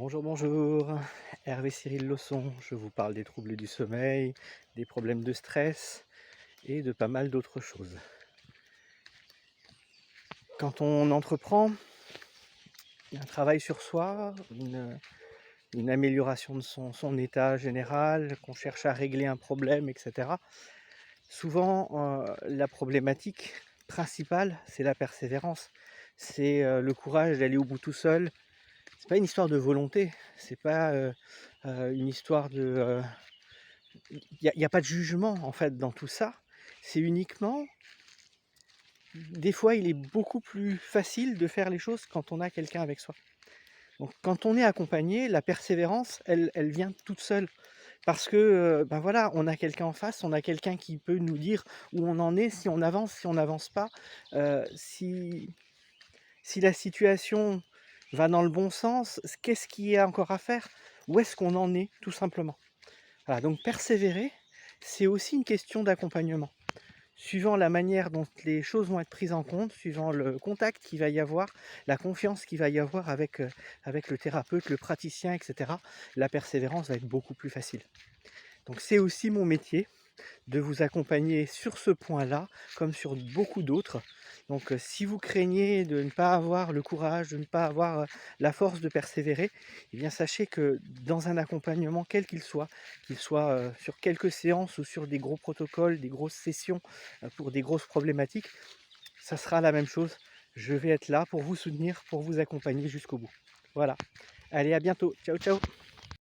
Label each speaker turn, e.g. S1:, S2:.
S1: Bonjour, bonjour, Hervé Cyril Lausson, je vous parle des troubles du sommeil, des problèmes de stress et de pas mal d'autres choses. Quand on entreprend un travail sur soi, une amélioration de son état général, qu'on cherche à régler un problème, etc., souvent la problématique principale, c'est la persévérance. C'est le courage d'aller au bout tout seul. C'est pas une histoire de volonté, c'est pas une histoire de il y a pas de jugement, en fait, dans tout ça. C'est uniquement des fois, il est beaucoup plus facile de faire les choses quand on a quelqu'un avec soi. Donc quand on est accompagné, la persévérance, elle vient toute seule parce que, ben, voilà, on a quelqu'un en face, on a quelqu'un qui peut nous dire où on en est, si on avance, si on n'avance pas, si la situation va dans le bon sens, qu'est-ce qu'il y a encore à faire? Où est-ce qu'on en est, tout simplement? Voilà, donc persévérer, c'est aussi une question d'accompagnement. Suivant la manière dont les choses vont être prises en compte, suivant le contact qu'il va y avoir, la confiance qu'il va y avoir avec le thérapeute, le praticien, etc., la persévérance va être beaucoup plus facile. Donc c'est aussi mon métier de vous accompagner sur ce point-là, comme sur beaucoup d'autres. Donc si vous craignez de ne pas avoir le courage, de ne pas avoir la force de persévérer, eh bien sachez que dans un accompagnement, quel qu'il soit sur quelques séances ou sur des gros protocoles, des grosses sessions pour des grosses problématiques, ça sera la même chose. Je vais être là pour vous soutenir, pour vous accompagner jusqu'au bout. Voilà. Allez, à bientôt. Ciao, ciao.